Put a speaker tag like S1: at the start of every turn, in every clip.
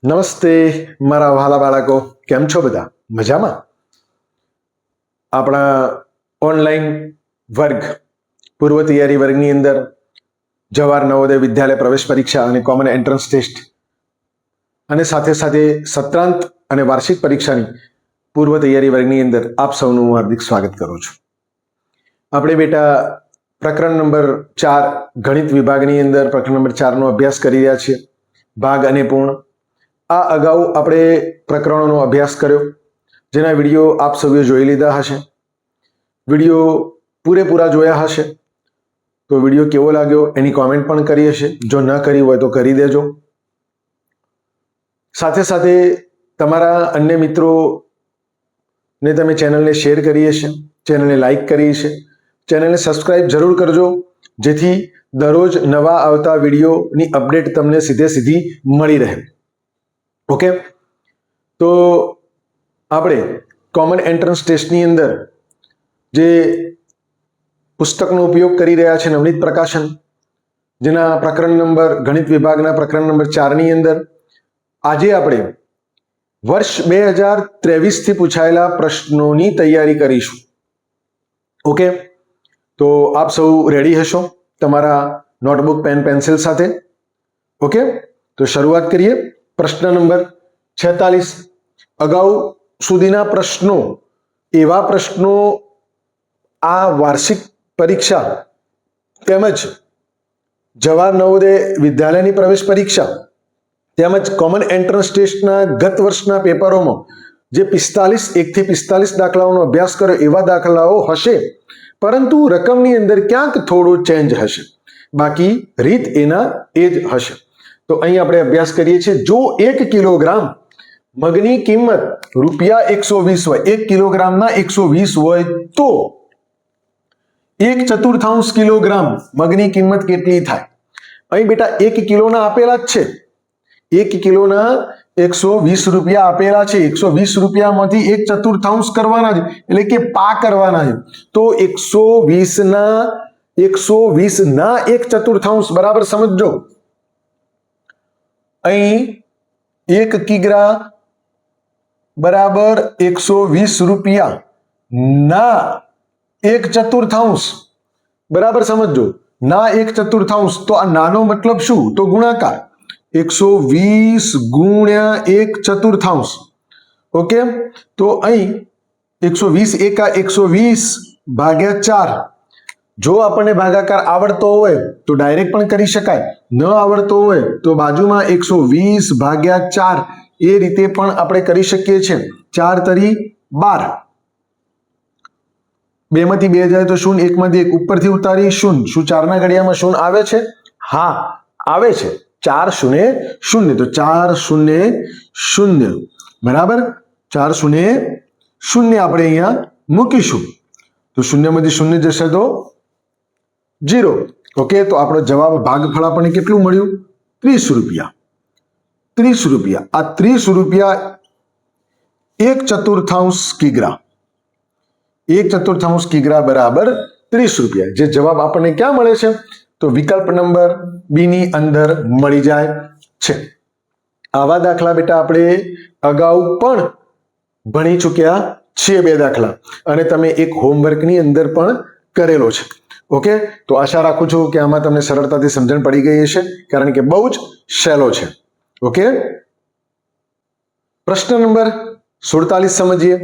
S1: નમસ્તે મારા વહાલા બાળકો, કેમ છો બધા? મજામાં? આપણા ઓનલાઈન વર્ગ પૂર્વ તૈયારી વર્ગની અંદર જવાહર નવોદય વિદ્યાલય પ્રવેશ પરીક્ષા અને કોમન એન્ટ્રન્સ ટેસ્ટ અને સાથે સાથે સત્રાંત અને વાર્ષિક પરીક્ષાની પૂર્વ તૈયારી વર્ગની અંદર આપ સૌનું હું હાર્દિક સ્વાગત કરું છું. આપણે બેટા પ્રકરણ નંબર 4 ગણિત વિભાગની અંદર પ્રકરણ નંબર 4 નો અભ્યાસ કરી રહ્યા છીએ, ભાગ અને પૂર્ણ. આ અગાઉ આપણે પ્રકરણોનો અભ્યાસ કર્યો, જેના વિડીયો આપ સૌએ જોઈ લીધા હશે. વિડીયો પૂરેપૂરા જોયા હશે તો વિડીયો કેવો લાગ્યો એની કોમેન્ટ પણ કરી હશે. જો ન કરી હોય તો કરી દેજો. સાથે સાથે તમારા અન્ય મિત્રોને તમે ચેનલને શેર કરી હશે, ચેનલને લાઈક કરી હશે, ચેનલને સબસ્ક્રાઇબ જરૂર કરજો, જેથી દરરોજ નવા આવતા વિડીયોની અપડેટ તમને સીધી મળી રહે. ઓકે, તો આપણે કોમન એન્ટ્રન્સ ટેસ્ટની અંદર જે પુસ્તકનો ઉપયોગ કરી રહ્યા છે નવનીત પ્રકાશન, જેના પ્રકરણ નંબર ગણિત વિભાગના પ્રકરણ નંબર 4ની અંદર આજે આપણે વર્ષ 2023 થી પૂછાયેલા પ્રશ્નોની તૈયારી કરીશું. ઓકે, તો આપ સૌ રેડી હશો તમારા નોટબુક પેન પેન્સિલ સાથે? ઓકે, તો શરૂઆત કરીએ. પ્રશ્ન નંબર 46. અગાઉ સુધીના પ્રશ્નો, એવા પ્રશ્નો આ વાર્ષિક પરીક્ષા તેમજ જવાહર નવોદય વિદ્યાલયની પ્રવેશ પરીક્ષા તેમજ કોમન એન્ટ્રન્સ ટેસ્ટના ગત વર્ષના પેપરોમાં જે 1 થી 45 દાખલાઓનો અભ્યાસ કર્યો એવા દાખલાઓ હશે, પરંતુ રકમની અંદર ક્યાંક થોડો ચેન્જ હશે, બાકી રીત એના એ જ હશે. તો અહીં આપણે અભ્યાસ કરીએ છીએ. જો 1 કિલોગ્રામ મગની કિંમત ₹120 હોય, 1 કિલોગ્રામના 120 હોય, તો 1/4 કિલોગ્રામ મગની કિંમત કેટલી થાય? અહીં બેટા 1 કિલોના આપેલા જ છે, 1 કિલોના 120 રૂપિયા આપેલા છે. 120 રૂપિયામાંથી 1/4 કરવાના છે, એટલે કે પા કરવાના છે. તો 120 ના 1/4 બરાબર સમજો. અહીં 1 કિગ્રા બરાબર 120 રૂપિયા ના 1/4 બરાબર સમજો. ના 1/4, તો આ નાનો મતલબ શું? તો ગુણાકાર. 120 ગુણ્યા 1/4. ઓકે, તો અહીં 120 એકા 120 ભાગ્યા 4. જો આપણને ભાગાકાર આવડતો હોય તો ડાયરેક્ટ પણ કરી શકાય, ન આવડતો હોય તો બાજુમાં 120 ભાગ્યા 4 એ રીતે પણ આપણે કરી શકીએ છીએ. 4 તરી 12, 2 માંથી 2 જાય તો શૂન્ય, 1 માંથી 1 ઉપરથી ઉતારી શૂન્ય. શું 4 ના ઘડિયામાં શૂન્ય આવે છે? હા, આવે છે. 4 0 0, તો 4 0 0 બરાબર 4 0 0 આપણે અહીંયા મૂકીશું. તો શૂન્યમાંથી શૂન્ય જશે તો 0. ઓકે, તો આપણો જવાબ ભાગફળ આપણને કેટલું મળ્યું? 30 રૂપિયા. 30 રૂપિયા. આ 30 રૂપિયા 1/4 કિગ્રા. 1/4 કિગ્રા બરાબર 30 રૂપિયા. જે જવાબ આપણને ક્યાં મળે છે? તો વિકલ્પ નંબર બી ની અંદર મળી જાય છે. આવા દાખલા બેટા આપણે અગાઉ પણ ભણી ચૂક્યા છીએ, 2 દાખલા, અને તમે એક હોમવર્કની અંદર પણ કરેલો છે. ઓકે, તો આશા રાખું છું કે આમાં તમને સરળતાથી સમજણ પડી ગઈ હશે, કારણ કે બહુ જ સહેલો છે. ઓકે, પ્રશ્ન નંબર 47 સમજીએ.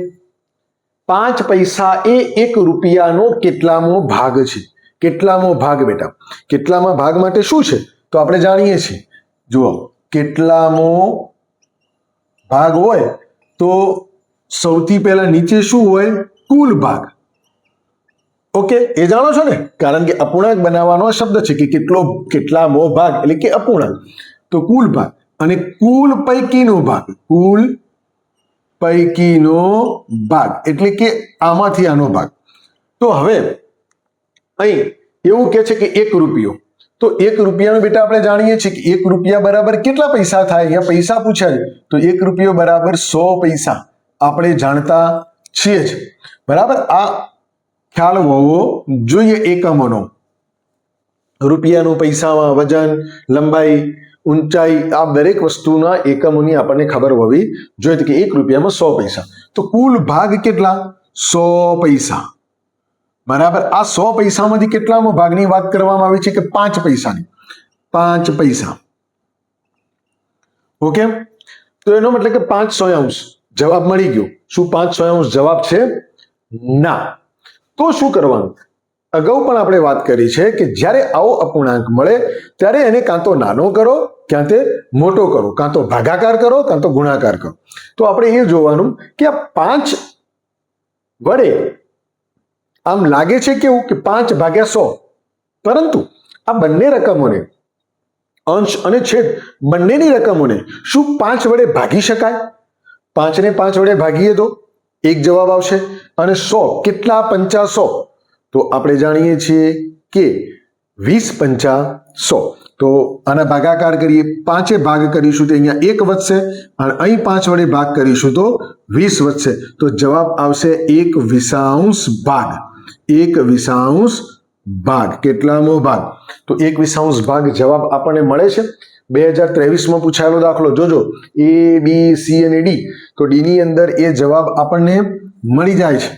S1: 5 પૈસા એ 1 રૂપિયાનો કેટલામો ભાગ છે? કેટલામો ભાગ બેટા? કેટલામા ભાગ માટે શું છે તો આપણે જાણીએ છીએ. જુઓ, કેટલામો ભાગ હોય તો સૌથી પહેલા નીચે શું હોય? કુલ ભાગ. ઓકે, એ જાણો છો ને, કારણ કે અપૂર્ણાંક બનાવવાનો શબ્દ છે કે કેટલામો ભાગ એટલે કે અપૂર્ણાંક. તો કુલ ભાગ અને કુલ પૈકીનો ભાગ. કુલ પૈકીનો ભાગ એટલે કે આમાંથી આનો ભાગ. તો હવે અહીં એવું કે છે કે 1 રૂપિયો. તો 1 રૂપિયાનો બેટા આપણે જાણીએ છીએ કે 1 રૂપિયા બરાબર કેટલા પૈસા થાય? અહીંયા પૈસા પૂછ્યા છે, તો 1 રૂપિયો બરાબર 100 પૈસા આપણે જાણતા છીએ જ. બરાબર, આ ખ્યાલ હોવો જોઈએ એકમોનો. રૂપિયાનું પૈસામાં વજન, લંબાઈ, ઊંચાઈ, આ દરેક વસ્તુના એકમોની આપણને ખબર હોવી જોઈએ કે 1 રૂપિયામાં 100 પૈસા. તો કુલ ભાગ કેટલા? 100 પૈસા. બરાબર. આ 100 પૈસામાંથી કેટલામાં ભાગની વાત કરવામાં આવી છે કે 5 પૈસાની. 5 પૈસા. ઓકે. તો એનો મતલબ કે 5/100 જવાબ મળી ગયો. શું 5/100 જવાબ છે? ના. તો શું કરવાનું? અગાઉ પણ આપણે વાત કરી છે કે જ્યારે આવો અપૂર્ણાંક મળે ત્યારે એને કાં તો નાનો કરો, કાં તે મોટો કરો, કાં તો ભાગાકાર કરો, કાં તો ગુણાકાર કરો. તો આપણે એ જોવાનું કે આ 5 વડે આમ લાગે છે કેવું કે 5/100, પરંતુ આ બંને રકમોને, અંશ અને છેદ બંનેની રકમોને શું 5 વડે ભાગી શકાય? 5 ને 5 વડે ભાગીએ તો 1 જવાબ આવશે. અને 100 કેટલા? 5 100. તો આપણે જાણીએ છીએ કે 20 5 100. તો આના ભાગાકાર કરીએ, 5 ભાગ કરીશું તો અહીંયા 1 વધશે, અને અહીં 5 વડે ભાગ કરીશું તો 20 વધશે. તો જવાબ આવશે 1/20 ભાગ. 1/20 ભાગ. કેટલામો ભાગ? તો 1/20 ભાગ જવાબ આપણને મળે છે. 2023માં પૂછાયેલો દાખલો જોજો, A B C અને D. તો D ની અંદર એ જવાબ આપણને મળી જાય છે.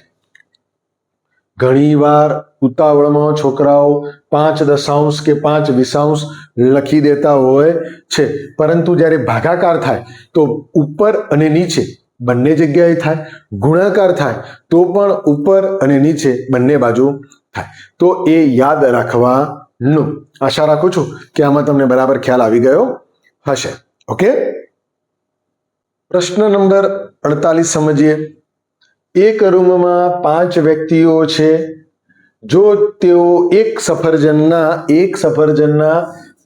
S1: ઘણીવાર ઉતાવળમાં છોકરાઓ 5 કે 5/20 લખી દેતા હોય છે, પરંતુ જ્યારે ભાગાકાર થાય તો ઉપર અને નીચે બંને જગ્યાએ થાય, ગુણાકાર થાય તો પણ ઉપર અને નીચે બંને બાજુ થાય. તો એ યાદ રાખવાનું. આશા રાખું છું કે આમાં તમને બરાબર ખ્યાલ આવી ગયો હશે. ઓકે. પ્રશ્ન નંબર 48 સમજીએ. એક રૂમમાં 5 વ્યક્તિઓ છે. જો તેઓ એક સફરજનના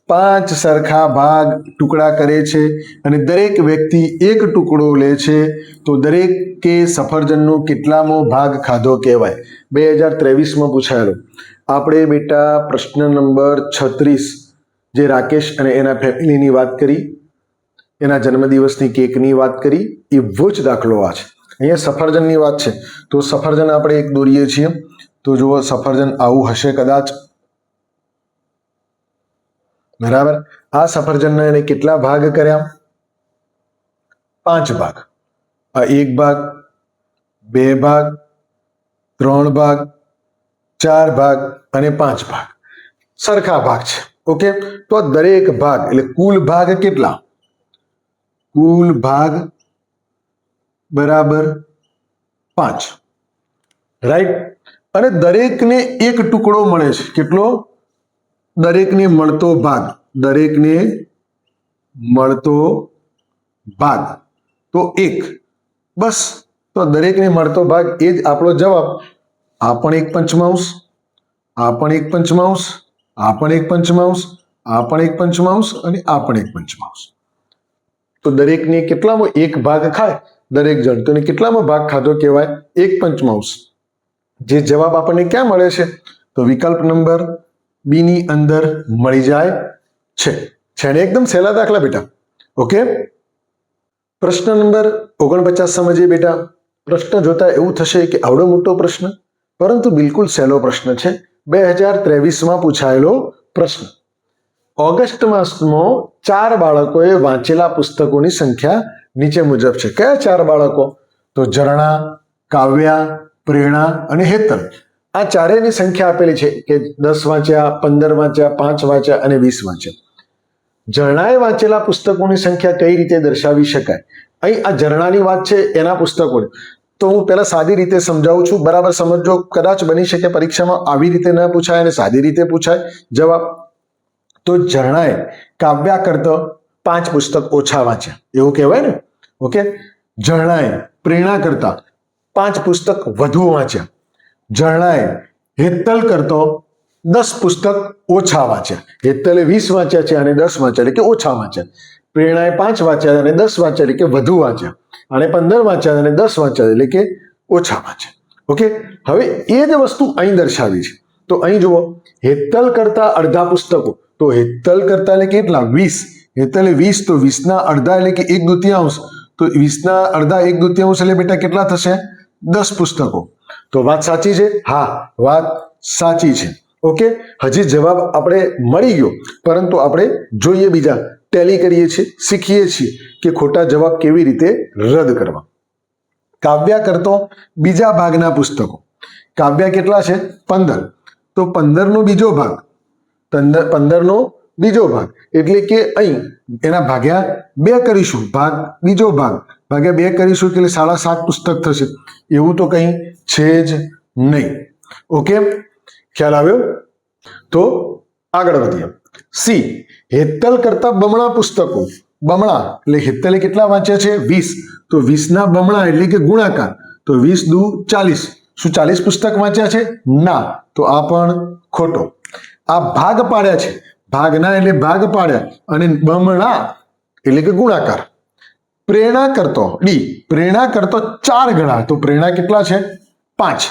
S1: 5 સરખા ભાગ ટુકડા કરે છે અને દરેક વ્યક્તિ એક ટુકડો લે છે, તો દરેકે સફરજનનો કેટલામો ભાગ ખાધો કહેવાય? 2023માં પૂછાયેલો. આપણે બેટા પ્રશ્ન નંબર 36 જે રાકેશ અને એના ફેમિલીની વાત કરી, એના જન્મદિવસની કેકની વાત કરી, એવો જ દાખલો આ છે. અહીંયા સફરજનની વાત છે, તો સફરજન આપણે એક દોરીએ છીએ. તો જુઓ, સફરજન આવું હશે કદાચ. બરાબર. આ સફરજનના એને કેટલા ભાગ કર્યા? 5 ભાગ. આ 1 ભાગ, 2 ભાગ, 3 ભાગ, 4 ભાગ અને 5 ભાગ. સરખા ભાગ છે. ઓકે. તો આ દરેક ભાગ એટલે કુલ ભાગ કેટલા? કુલ ભાગ બરાબર 5. રાઈટ. અને દરેકને એક ટુકડો મળે છે. કેટલો? દરેકને મળતો ભાગ. દરેકને મળતો ભાગ તો 1. બસ. તો દરેકને મળતો ભાગ એ જ આપણો જવાબ. આ પણ 1/5, આ પણ 1/5, આ પણ 1/5, આ પણ 1/5 અને આ પણ 1/5. તો દરેકને કેટલામાં 1 ભાગ ખાય દરેક જણ, તો કેટલામાં ભાગ ખાધો કહેવાય? 1/5. જે જવાબ આપણને ક્યાં મળે છે? તો વિકલ્પ નંબર બી ની અંદર મળી જાય છે. એકદમ સહેલા દાખલા બેટા. ઓકે. પ્રશ્ન નંબર 49 સમજીએ બેટા. પ્રશ્ન જોતા એવું થશે કે આવડો મોટો પ્રશ્ન, પરંતુ બિલકુલ સહેલો પ્રશ્ન છે. 2023માં પૂછાયેલો પ્રશ્ન. ઓગસ્ટ માસમાં 4 બાળકોએ વાંચેલા પુસ્તકોની સંખ્યા નીચે મુજબ છે. કયા 4 બાળકો? તો ઝરણા, કાવ્યા, પ્રેરણા અને હેતલ. આ ચારેયની સંખ્યા આપેલી છે કે 10 વાંચ્યા, 15 વાંચ્યા, 5 વાંચ્યા અને 20 વાંચ્યા. ઝરણાએ વાંચેલા પુસ્તકોની સંખ્યા કઈ રીતે દર્શાવી શકાય? અહીં આ ઝરણાની વાત છે, એના પુસ્તકોની. તો હું પહેલા સાદી રીતે સમજાવું છું, બરાબર સમજો. કદાચ બની શકે પરીક્ષામાં આવી રીતે ન પૂછાય અને સાદી રીતે પૂછાય જવાબ. તો ઝરણાએ કાવ્યા કરતા 5 પુસ્તક ઓછા વાંચ્યા, એવું કહેવાય ને. ઓકે. ઝરણાએ પ્રેરણા કરતા 5 પુસ્તક વધુ વાંચ્યા. ઝરણાએ હેતલ કરતો 10 પુસ્તક ઓછા વાંચ્યા. હેતલે 20 વાંચ્યા છે અને 10 વાંચ્યા એટલે કે ઓછા વાંચ્યા. પ્રેરણાએ 5 વાંચ્યા અને 10 વાંચ્યા એટલે કે વધુ વાંચ્યા. અને 15 વાંચ્યા અને 10 વાંચ્યા એટલે કે ઓછા વાંચ્યા. ઓકે. હવે એ જ વસ્તુ અહીં દર્શાવી છે. તો અહીં જુઓ, હેતલ કરતા અડધા પુસ્તકો. તો હેતલ કરતા એટલે કેટલા? 20. હેતલે 20, તો 20ના અડધા એટલે કે 1/2. તો 20ના અડધા 1/2 એટલે બેટા કેટલા થશે? 10 પુસ્તકો. તો વાત સાચી છે? હા, વાત સાચી છે. ઓકે, હજી જવાબ આપણે મળી ગયો, પરંતુ આપણે જોઈએ બીજા, ટેલી કરીએ છીએ, શીખીએ છીએ કે ખોટા જવાબ કેવી રીતે રદ કરવા. કાવ્યા કરતો બીજા ભાગના પુસ્તકો. કાવ્યા કેટલા છે? 15. તો 15નો બીજો ભાગ, 15નો બીજો ભાગ એટલે કે અહીં એના ભાગ્યા 2 કરીશું, બીજો ભાગ ભાગ્યા 2 કરીશું એટલે 7.5 પુસ્તક થશે. એવું તો કંઈ છે જ નહીં. ઓકે, ખ્યાલ આવ્યો? તો આગળ વધીએ. સી, હેતલ કરતા બમણા પુસ્તકો. બમણા એટલે હેતલે કેટલા વાંચ્યા છે? 20. તો 20ના બમણા એટલે કે ગુણાકાર, તો 20 દુ 40. શું 40 પુસ્તક વાંચ્યા છે? ના, તો આ પણ ખોટો. આ ભાગ પાડ્યા છે, ભાગના એટલે ભાગ પાડ્યા, અને બમણા એટલે કે ગુણાકાર. પ્રેરણા કરતો ડી, પ્રેરણા કરતો 4 ગણા, તો પ્રેરણા કેટલા છે? 5.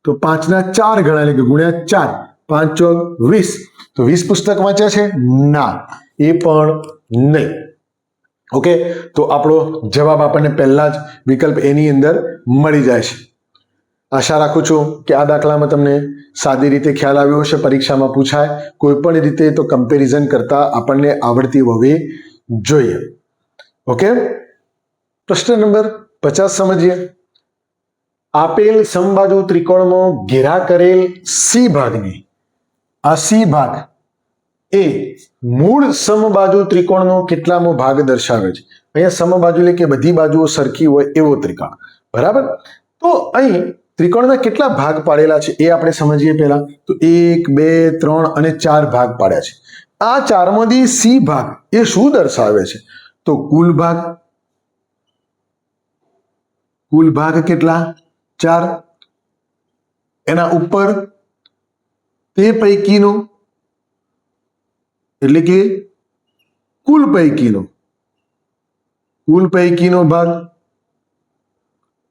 S1: તો 5ના 4 ગણા એટલે કે ગુણ્યા 4, 5 ચોક 20. તો 20 પુસ્તક વાંચ્યા છે? ના, એ પણ નહીં. ઓકે, તો આપણો જવાબ આપણને પહેલા જ વિકલ્પ એની અંદર મળી જાય છે. આશા રાખું છું કે આ દાખલામાં તમને સાદી રીતે ખ્યાલ આવ્યો હશે. પરીક્ષામાં પૂછાય કોઈ પણ રીતે તો કમ્પેરિઝન કરતા આપણને આવડતી હોવી જોઈએ. ઓકે, પ્રશ્ન નંબર 50 સમજીએ. આપેલ સમબાજુ ત્રિકોણમાં ઘેરા કરેલ સી ભાગની, આ સી ભાગ એ મૂળ સમબાજુ ત્રિકોણનો કેટલામો ભાગ દર્શાવે છે? અહીંયા સમબાજુ એટલે કે બધી બાજુઓ સરખી હોય એવો ત્રિકોણ, બરાબર? તો અહીં ત્રિકોણના કેટલા ભાગ પાડેલા છે એ આપણે સમજીએ પહેલા. તો 1, 2, 3 અને 4 ભાગ પાડ્યા છે. આ 4માંથી સી ભાગ એ શું દર્શાવે છે? તો કુલ ભાગ કેટલા? 4. એના ઉપર તે પૈકીનો એટલે કે કુલ પૈકીનો ભાગ,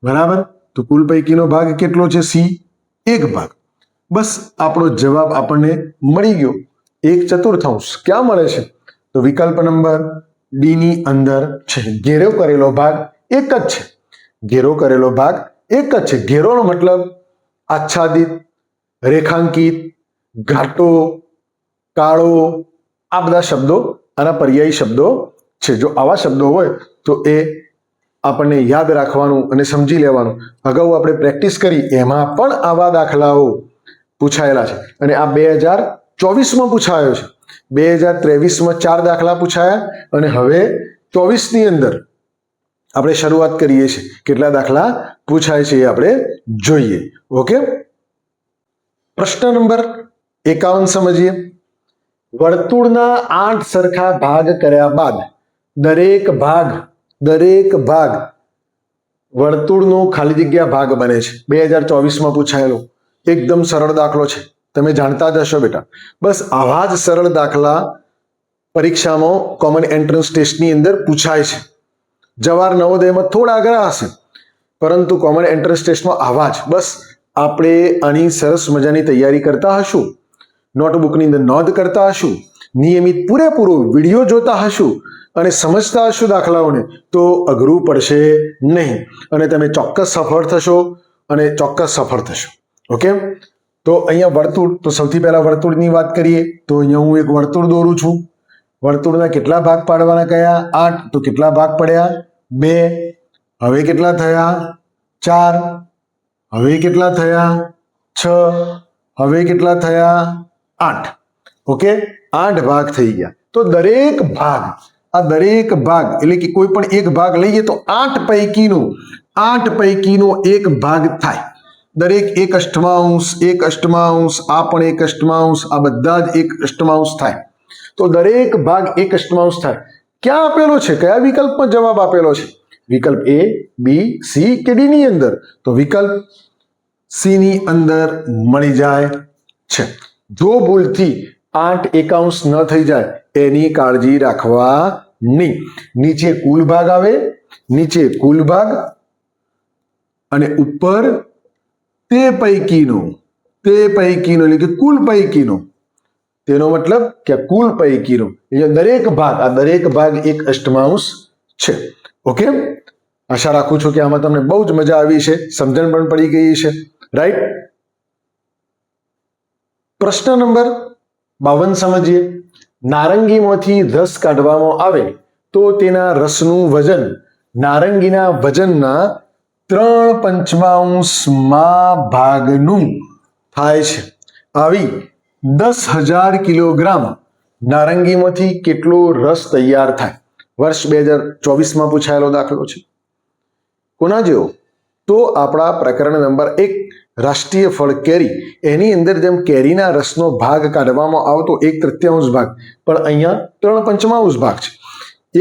S1: બરાબર? તો કુલ પૈકીનો ભાગ કેટલો છે? સી, 1 ભાગ. બસ આપણો જવાબ આપણને મળી ગયો. 1/4. ક્યાં મળે છે? તો વિકલ્પ નંબર ડી ની અંદર છે. ઘેરો કરેલો ભાગ એક જ છે. ઘેરો કરેલો ભાગ એક જ છે. ઘેરોનો મતલબ આચ્છાદિત, રેખાંકિત, ઘાટો, કાળો, આ બધા શબ્દો આના પર્યાયી શબ્દો છે. જો આવા શબ્દો હોય તો એ આપણને યાદ રાખવાનું અને સમજી લેવાનું. અગાઉ આપણે પ્રેક્ટિસ કરી એમાં પણ આવા દાખલાઓ પૂછાયેલા છે, અને આ 2024માં પૂછાયો છે. 2023માં 4 દાખલા પૂછાયા, અને હવે 24ની અંદર આપણે શરૂઆત કરીએ છીએ. કેટલા દાખલા પૂછાય છે એ આપણે જોઈએ. ઓકે, પ્રશ્ન નંબર 51 સમજીએ. વર્તુળના 8 સરખા ભાગ કર્યા બાદ દરેક ભાગ વર્તુળનો ખાલી જગ્યા ભાગ બને છે. 2024માં પૂછાયેલો એકદમ સરળ દાખલો છે, તમે જાણતા જ હશો બેટા. બસ આવા જ સરળ દાખલા પરીક્ષામાં કોમન એન્ટ્રન્સ ટેસ્ટની અંદર પૂછાય છે. જવાહર નવોદયમાં થોડા અઘરા હશે, પરંતુ કોમન એન્ટ્રન્સ ટેસ્ટમાં આવા જ. બસ આપણે આની સરસ મજાની તૈયારી કરતા હશું, નોટબુકની અંદર નોંધ કરતા હશું, નિયમિત પૂરેપૂરો વિડીયો જોતા હશું અને સમજતા હશું દાખલાઓને, તો અઘરું પડશે નહીં અને તમે ચોક્કસ સફળ થશો. ઓકે, તો અહીંયા વર્તુળ, તો સૌથી પહેલા વર્તુળની વાત કરીએ. તો અહીંયા હું એક વર્તુળ દોરું છું. વર્તુળના કેટલા ભાગ પાડવાના કયા? 8. તો કેટલા ભાગ પડ્યા? 2. હવે કેટલા થયા? 4. હવે કેટલા થયા? 6. હવે કેટલા થયા? 8. ઓકે, 8 ભાગ થઈ ગયા. તો દરેક ભાગ એટલે કે કોઈ પણ એક ભાગ લઈએ તો 8 પૈકીનો એક ભાગ થાય. દરેક 1 અષ્ટમાંશ, આ પણ 1 અષ્ટમાંશ, આ બધા જ 1 અષ્ટમાંશ થાય. તો દરેક ભાગ 1 અષ્ટમાંશ થાય. ક્યાં આપેલો છે? કયા વિકલ્પમાં જવાબ આપેલો છે? વિકલ્પ એ, બી, સી કે ડી ની અંદર? તો વિકલ્પ સી ની અંદર મળી જાય છે. જો ભૂલથી 8 એકાંશ ન થઈ જાય એની કાળજી રાખવાની. નીચે કુલ ભાગ આવે, અને ઉપર તે પૈકીનો એટલે કે કુલ પૈકીનો. તેનો મતલબ કે કુલ પૈકીનો દરેક ભાગ 1 અષ્ટમાંશ છે. ઓકે, આશા રાખું છું કે આમાં તમને બહુ જ મજા આવી છે, સમજણ પણ પડી ગઈ છે. રાઈટ? પ્રશ્ન નંબર 52 સમજીએ. નારંગીમાંથી રસ કાઢવામાં આવે તો તેના રસનું વજન નારંગીના વજનના 3/5 ભાગનું થાય છે. આવી 10,000 કિલોગ્રામ નારંગીમાંથી કેટલો રસ તૈયાર થાય? વર્ષ 2024માં પૂછાયેલો દાખલો છે. કોના જેવો? તો આપણા પ્રકરણ નંબર 1 રાષ્ટ્રીય ફળ કેરી, એની અંદર જેમ કેરીના રસનો ભાગ કાઢવામાં આવતો 1/3 ભાગ, પણ અહીંયા 3/5 ભાગ છે.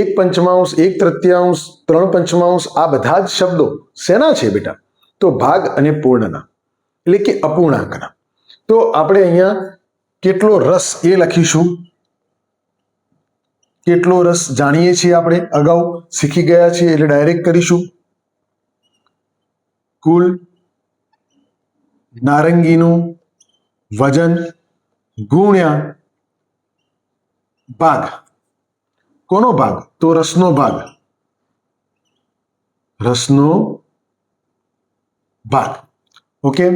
S1: 1/5, 1/3, 3/5 આ બધા જ શબ્દો શેના છે બેટા? તો ભાગ અને પૂર્ણના, એટલે કે અપૂર્ણાંકના. તો આપણે અહીંયા કેટલો રસ એ લખીશું. કેટલો રસ જાણીએ છીએ, આપણે અગાઉ શીખી ગયા છીએ, એટલે ડાયરેક્ટ કરીશું. કુલ નારંગીનું વજન ગુણ્યા ભાગ. કોનો ભાગ? તો રસનો ભાગ. રસનો ભાગ. ઓકે,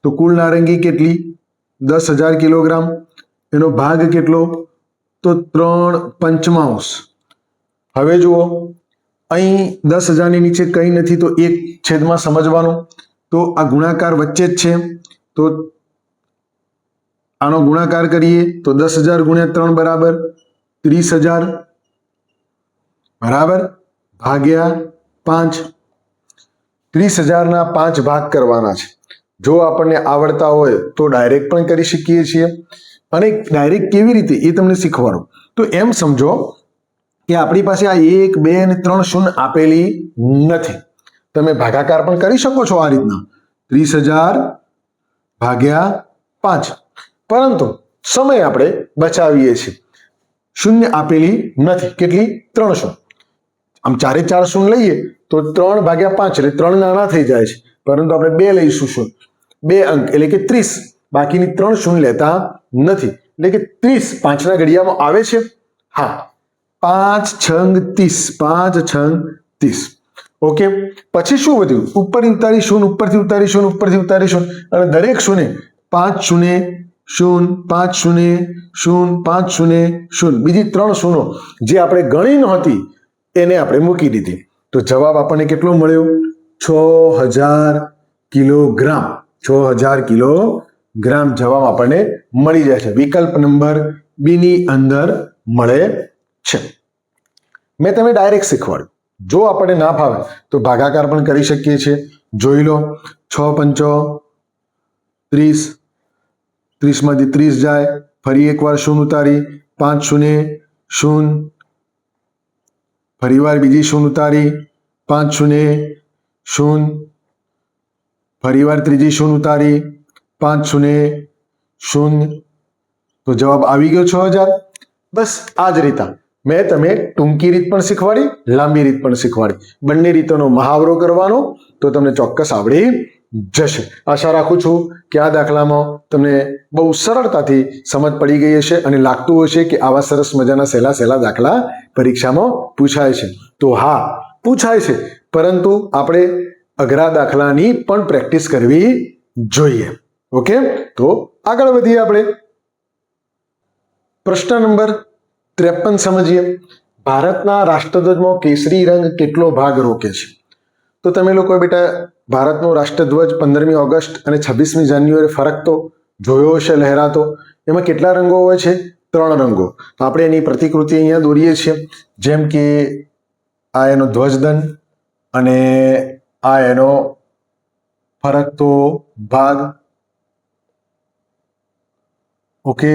S1: તો કુલ નારંગી કેટલી? 10,000 કિલોગ્રામ. એનો ભાગ કેટલો? તો 3/5. હવે જુઓ, અહીં 10,000 ની નીચે કંઈ નથી, તો 1/માં સમજવાનું. તો આ ગુણાકાર વચ્ચે જ છે, તો આનો ગુણાકાર કરીએ તો 10,000 ગુણ્યા 3 બરાબર 30,000 બરાબર ભાગ્યા 5. 30,000ના 5 ભાગ કરવાના છે. જો આપણને આવડતા હોય તો ડાયરેક્ટ પણ કરી શકીએ છીએ, અને ડાયરેક્ટ કેવી રીતે એ તમને શીખવાડું. તો એમ સમજો કે આપણી પાસે આ 1, 2 અને 3 શૂન્ય આપેલી નથી. તમે ભાગાકાર પણ કરી શકો છો આ રીતના, 30,000 ભાગ્યા 5. પરંતુ સમય આપણે બચાવીએ છીએ. શૂન્ય આપેલી નથી. કેટલી? 3 શૂન્ય. આમ 4 શૂન્ય લઈએ તો 3 ભાગ્યા 5 એટલે 3 નાના થઈ જાય છે, પરંતુ આપણે 2 લઈશું. શૂન્ય 2 અંક એટલે કે 30. બાકીની 3 શૂન્ય લેતા નથી, એટલે કે 30 5ના ઘડિયામાં આવે છે. હા, 5 છંગ 30. 5 છંગ 30. ઓકે, પછી શું વધ્યું? ઉપરથી ઉતારીશું, ઉપરથી ઉતારીશું, ઉપરથી ઉતારીશું, અને દરેક શૂન્ય 5 શૂન્ય 0, 5 શૂન્ય 0, 5 શૂન્ય 0. બીજી 3 શૂન્ય જે આપણે ગણી નહોતી એને આપણે મૂકી દીધી. તો જવાબ આપણને કેટલો મળ્યો? 6,000 કિલોગ્રામ. 6,000 કિલોગ્રામ જવાબ આપણને મળી જાય છે. વિકલ્પ નંબર બી ની અંદર મળે છે. મેં તમે ડાયરેક્ટ શીખવાડ્યું. જો આપણને ના ફાવે તો ભાગાકાર પણ કરી શકીએ છીએ. જોઈ લો, 6 5 30. 30માંથી 30 જાય, ફરી એકવાર શૂન્ય ઉતારી, 5 શૂન્ય 0, ફરીવાર બીજી શૂન્ય ઉતારી, 5 શૂન્ય 0, ફરીવાર ત્રીજી શૂન્ય ઉતારી, 5 શૂન્ય 0. તો જવાબ આવી ગયો 6,000. બસ આ જ રીતે મેં તમે ટૂંકી રીત પણ શીખવાડી, લાંબી રીત પણ શીખવાડી. બંને રીતોનો મહાવરો કરવાનો તો તમને ચોક્કસ આવડી જશે. આશા રાખું છું કે આ દાખલામાં તમને બહુ સરળતાથી સમજ પડી ગઈ હશે અને લાગતું હશે કે આવા સરસ મજાના સહેલા દાખલા પરીક્ષામાં પૂછાય છે. તો હા, પૂછાય છે, પરંતુ આપણે અઘરા દાખલાની પણ પ્રેક્ટિસ કરવી જોઈએ. ઓકે, તો આગળ વધીએ આપણે. પ્રશ્ન નંબર 53 સમજીએ. ભારતના રાષ્ટ્રધ્વજમાં કેસરી રંગ કેટલો ભાગ રોકે છે? તો તમે લોકો બેટા ભારતનો રાષ્ટ્રધ્વજ 15મી ઓગસ્ટ અને 26મી જાન્યુઆરી ફરક તો જોયો હશે લહેરાતો. એમાં કેટલા રંગો હોય છે? 3 રંગો. તો આપણે એની પ્રતિકૃતિ અહીંયા દોરીએ છીએ. જેમ કે આ એનો ધ્વજદંડ અને આ એનો ફરકતો ભાગ. ઓકે,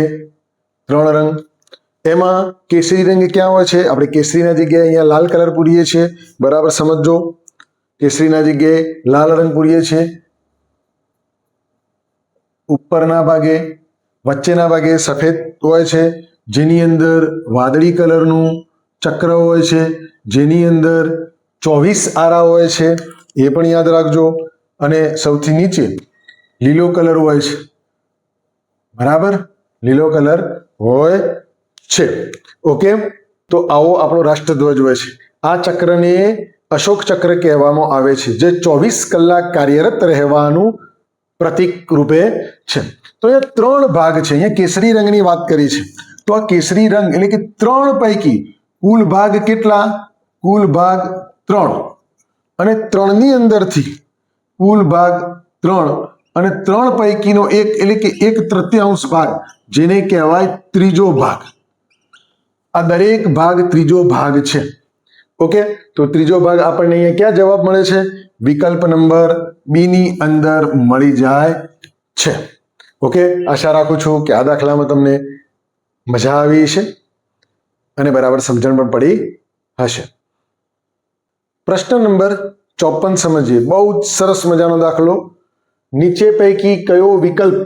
S1: 3 રંગ. એમાં કેસરી રંગ ક્યાં હોય છે? આપણે કેસરીના જગ્યાએ અહીંયા લાલ કલર પૂરીએ છીએ. બરાબર સમજો, કેસરીના જગ્યાએ લાલ રંગ પૂરીએ છીએ. ઉપરના ભાગે, વચ્ચેના ભાગે સફેદ હોય છે, જેની અંદર વાદળી કલરનું ચક્ર હોય છે, જેની અંદર 24 આરા હોય છે, એ પણ યાદ રાખજો. અને સૌથી નીચે લીલો કલર હોય છે. બરાબર, લીલો કલર હોય છે. ઓકે, તો આવો આપણો રાષ્ટ્રધ્વજ હોય છે. આ ચક્રને અશોક ચક્ર કહેવામાં આવે છે, જે 24 કલાક કાર્યરત રહેવાનું પ્રતીક રૂપે છે. તો અહીંયા 3 ભાગ છે. અહીંયા કેસરી રંગની વાત કરી છે. તો આ કેસરી રંગ એટલે કે 3 પૈકી કુલ ભાગ કેટલા? કુલ ભાગ 3 અને 3 ની અંદરથી કુલ ભાગ 3 અને 3 પૈકીનો એક એટલે કે 1/3 ભાગ, જેને કહેવાય ત્રીજો ભાગ. આ દરેક ભાગ ત્રીજો ભાગ છે. ઓકે, તો ત્રીજો ભાગ આપણને અહીંયા ક્યાં જવાબ મળે છે? વિકલ્પ નંબર બી ની અંદર મળી જાય છે. ઓકે, આશા રાખું છું કે આ દાખલામાં તમને મજા આવી છે અને બરાબર સમજણ પણ પડી હશે. પ્રશ્ન નંબર 54 સમજીએ. બહુ જ સરસ મજાનો દાખલો. નીચે પૈકી કયો વિકલ્પ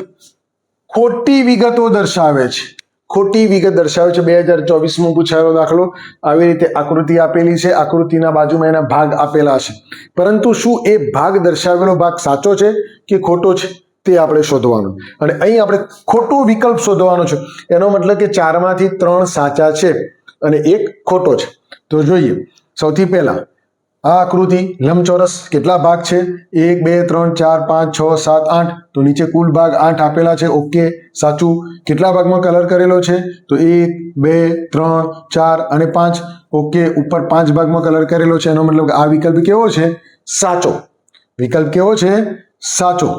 S1: ખોટી વિગતો દર્શાવે છે? ખોટી વિગત દર્શાવે છે. 2024માં પૂછાયેલો દાખલો. આવી રીતે આકૃતિ આપેલી છે, આકૃતિના બાજુમાં એના ભાગ આપેલા છે, પરંતુ શું એ ભાગ દર્શાવેલો ભાગ સાચો છે કે ખોટો છે તે આપણે શોધવાનું. અને અહીં આપણે ખોટો વિકલ્પ શોધવાનો છે. એનો મતલબ કે 4 માંથી 3 સાચા છે અને 1 ખોટો છે. તો જોઈએ. સૌથી પહેલા આ આકૃતિ લંબચોરસ કેટલા ભાગ છે? 1 2 3 4 5 6 7 8. તો નીચે કુલ ભાગ 8 આપેલા છે. ઓકે, સાચું. કેટલા ભાગમાં કલર કરેલો છે? તો 1 2 3 4 અને 5. ઓકે, ઉપર 5 ભાગમાં કલર કરેલો છે. એનો મતલબ આ વિકલ્પ કેવો છે? સાચો. વિકલ્પ કેવો છે? સાચો.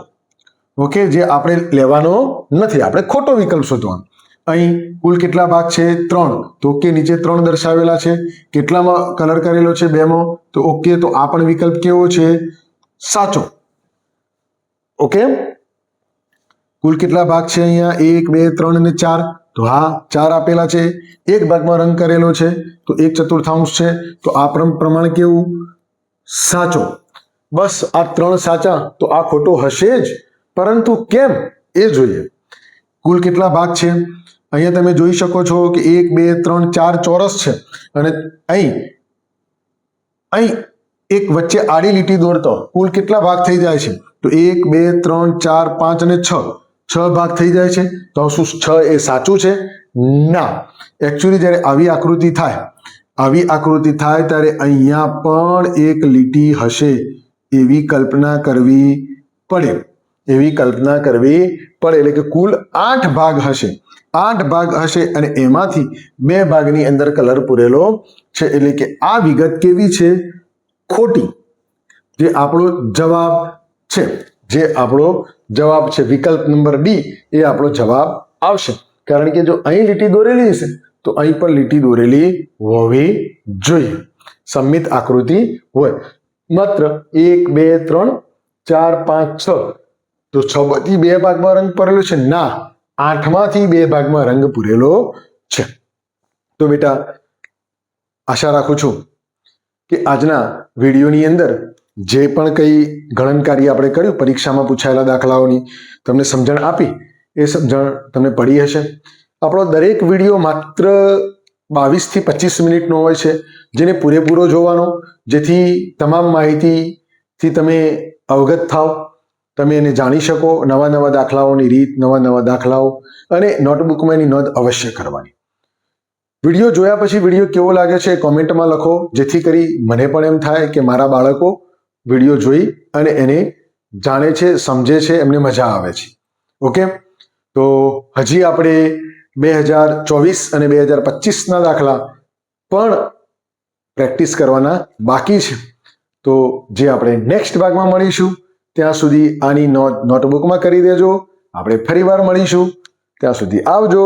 S1: ઓકે, જે આપણે લેવાનો નથી, આપણે ખોટો વિકલ્પ શોધવાનો. અહીં કુલ કેટલા ભાગ છે? 3. તો ઓકે, નીચે 3 દર્શાવેલા છે. કેટલામાં કલર કરેલો છે? 2 માં. તો ઓકે, તો આ પણ વિકલ્પ કેવો છે? સાચો. ઓકે, કુલ કેટલા ભાગ છે અહીંયા? 1 2 3 અને 4. તો હા, 4 આપેલા છે. એક ભાગમાં રંગ કરેલો છે તો 1/4 છે. તો આ પ્રમાણ કેવું? સાચો. બસ આ 3 સાચા, તો આ ખોટો હશે જ. પરંતુ કેમ એ જોઈએ. કુલ કેટલા ભાગ છે? અહીંયા તમે જોઈ શકો છો કે 1 2 3 4 ચોરસ છે અને અહીં એક વચ્ચે આડી લીટી દોરતો કુલ કેટલા ભાગ થઈ જાય છે? તો 1 2 3 4 5 અને 6 ભાગ થઈ જાય છે. તો શું 6 એ સાચું છે? ના. એકચ્યુઅલી જ્યારે આવી આકૃતિ થાય ત્યારે અહીંયા પણ એક લીટી હશે એવી કલ્પના કરવી પડે. એટલે કે કુલ 8 ભાગ હશે. 8 ભાગ હશે અને એમાંથી 2 ભાગની અંદર કલર પૂરેલો છે. એટલે કે આ વિગત કેવી છે? ખોટી. જે આપણો જવાબ છે વિકલ્પ નંબર બી એ આપણો જવાબ આવશે. કારણ કે જો અહીં લીટી દોરેલી હશે તો અહીં પણ લીટી દોરેલી હોવી જોઈએ. સમમિત આકૃતિ હોય. માત્ર 1 2 3 4 5 6. તો 6 માંથી 2 ભાગમાં રંગ પૂરેલો છે? ના, 8 માંથી 2 ભાગમાં રંગ પૂરેલો છે. તો બેટા, આશા રાખું છું કે આજના વિડીયોની અંદર જે પણ કંઈ ગણનકારી આપણે કર્યું, પરીક્ષામાં પૂછાયેલા દાખલાઓની તમને સમજણ આપી, એ સમજણ તમને પડી હશે. આપણો દરેક વિડીયો માત્ર 22 થી 25 મિનિટનો હોય છે, જેને પૂરેપૂરો જોવાનો, જેથી તમામ માહિતીથી તમે અવગત થાવ, તમે એને જાણી શકો. નવા દાખલાઓની રીત, નવા દાખલાઓ અને નોટબુકમાં એની નોંધ અવશ્ય કરવાની. વિડીયો જોયા પછી વિડીયો કેવો લાગે છે કોમેન્ટમાં લખો, જેથી કરી મને પણ એમ થાય કે મારા બાળકો વિડીયો જોઈ અને એને જાણે છે, સમજે છે, એમને મજા આવે છે. ઓકે, તો હજી આપણે 2024 અને 2025ના દાખલા પણ પ્રેક્ટિસ કરવાના બાકી છે. તો જે આપણે નેક્સ્ટ ભાગમાં મળીશું ત્યાં સુધી આની નોટબુકમાં કરી દેજો. આપણે ફરીવાર મળીશું. ત્યાં સુધી આવજો.